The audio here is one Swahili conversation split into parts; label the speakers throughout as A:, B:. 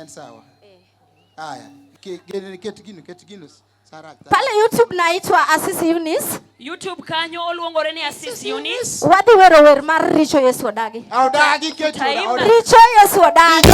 A: sawa. Haya. Keti gino.
B: Pale YouTube naitwa Asisi Eunice.
C: YouTube kanyo oluongore ni Asisi Eunice.
B: Wadi wero wer mar richo Yesu odagi.
A: Odagi keti.
B: Richo Yesu odagi.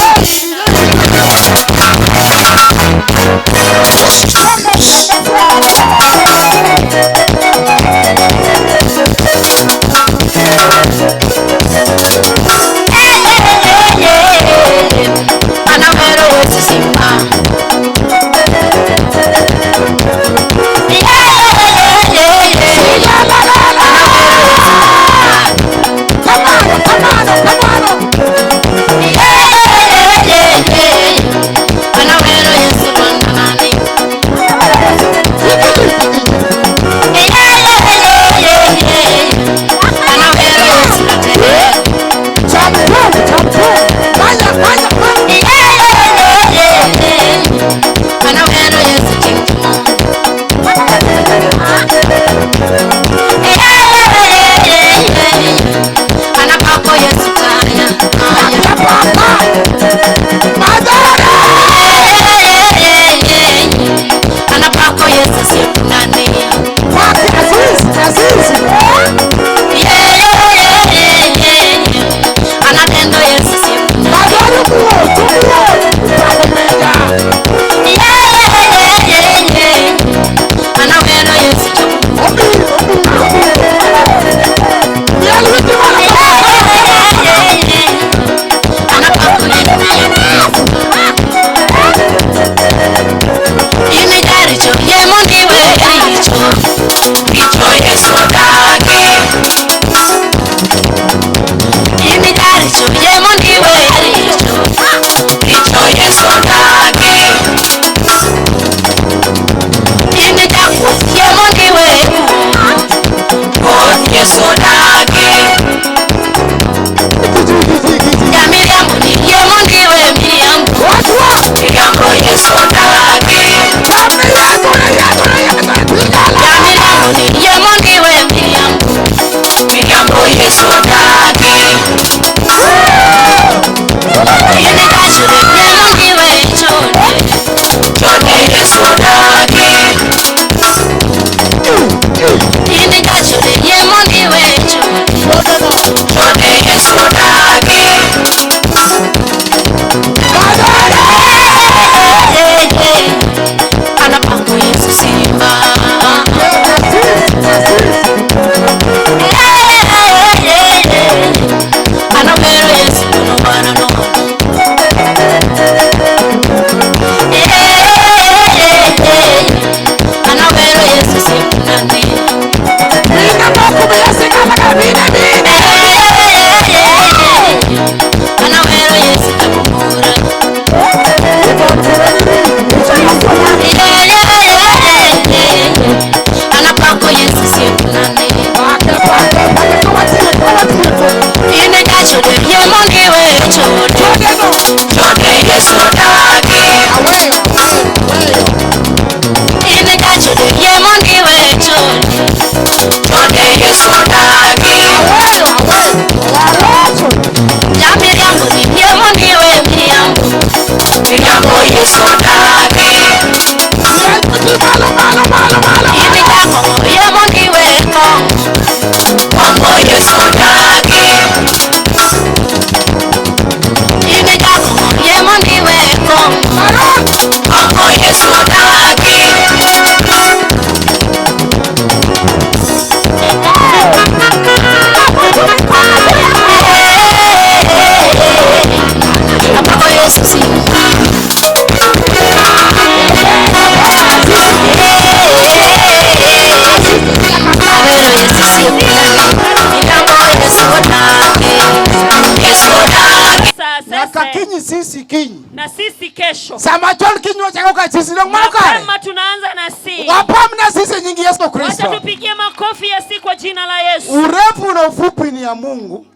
A: Sisi kinyi
C: na sisi kesho
A: samachon kinyi wachaka sisi ndio mwaka
C: kama tunaanza na sisi
A: wapamna sisi nyingi Yesu Kristo.
C: Wacha tupigie makofi ya siku kwa jina la Yesu.
A: Urefu na ufupi ni ya Mungu.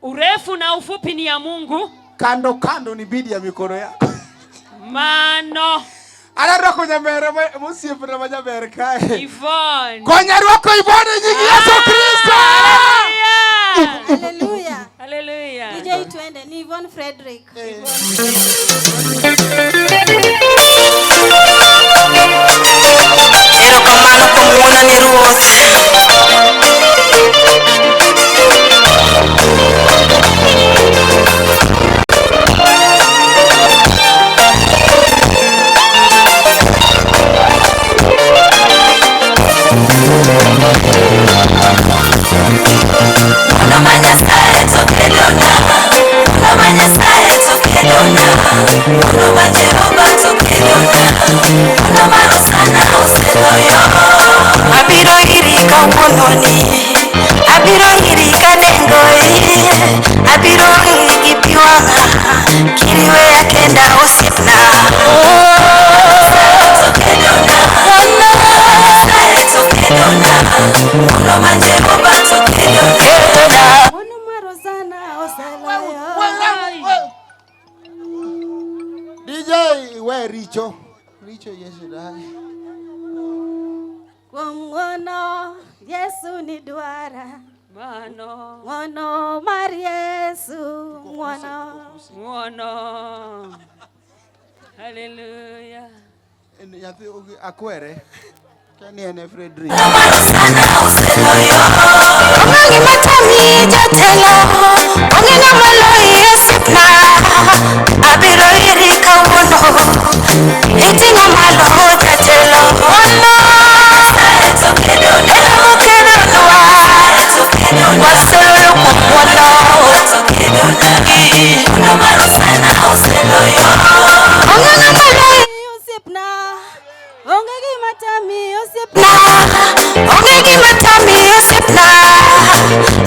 C: Urefu na ufupi ni ya Mungu.
A: Kando kando ni bidii ya mikono yako.
C: Mano
A: Ala kwenye mere musifu na majabere kae.
C: Yvonne.
A: Kwenye wako Yvonne nyingi Yesu Kristo.
B: Hallelujah.
C: Hallelujah.
B: DJ tuende ni Yvonne Frederick. Yvonne.
D: Abiro irika mononi, abiro irika nengoi, abiro iriki piwanga, kiriwe akenda usipna.
A: DJ, where Richo? Richo Yesu dai.
B: Ngono Yesu ni dwara.
C: Mano.
B: Ngono mar Yesu.
C: Ngono. Hallelujah.
A: Yathi akwere. Kani ene Frederick.
D: Ongi matami jatelo, ongi namalo Yesupna. Abiro irika wono, itingo malo jatelo.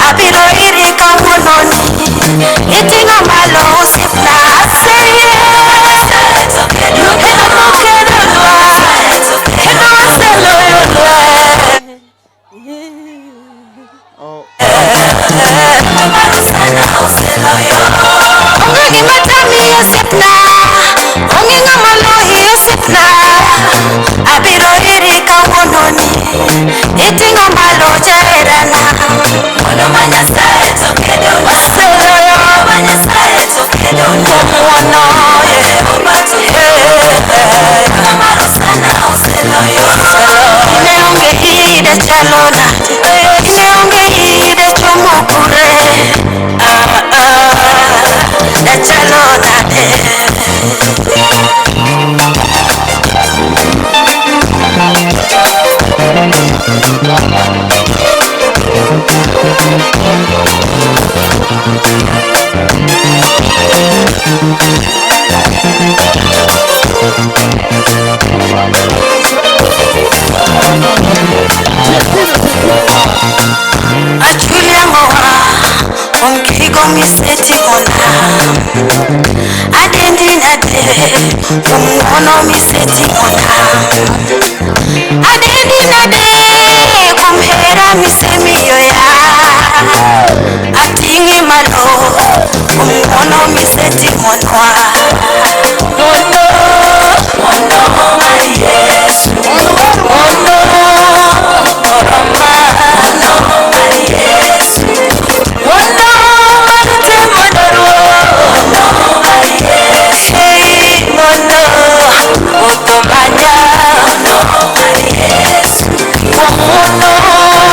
D: Abiro irika wononi, itingo malo usipna. Abiro irika wononi, itingo malo jerana. Mono manyasaye tokedo na seloyo, manyasaye tokedo na mono ye obato ye. Mono sana oseloyo. Neonge hide chalona, neonge hide chomokure. Da chalona Achulia moa, onkigo miseti ona. Adendi nade, kumwono miseti ona. Adendi nade, kumhera misemiyo ya. Atingi malo, kumwono miseti ona. Mono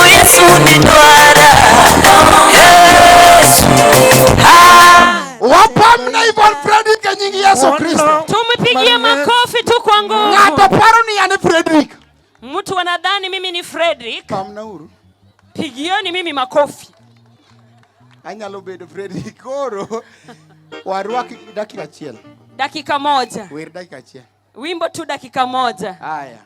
D: Yesu,
A: Wapamna Ivan Frederick nyingi Yesu Kristo.
C: Tumipigie makofi tu kwa nguvu.
A: Ng'ato paro ni ane Frederick.
C: Mtu anadhani mimi ni Frederick.
A: Pamna uru.
C: Pigioni mimi makofi.
A: Anyalo bedo Frederick koro. Warwaki dakika achiel.
C: Dakika moja.
A: Wer dakika achiel.
C: Wimbo tu dakika moja.
A: Haya.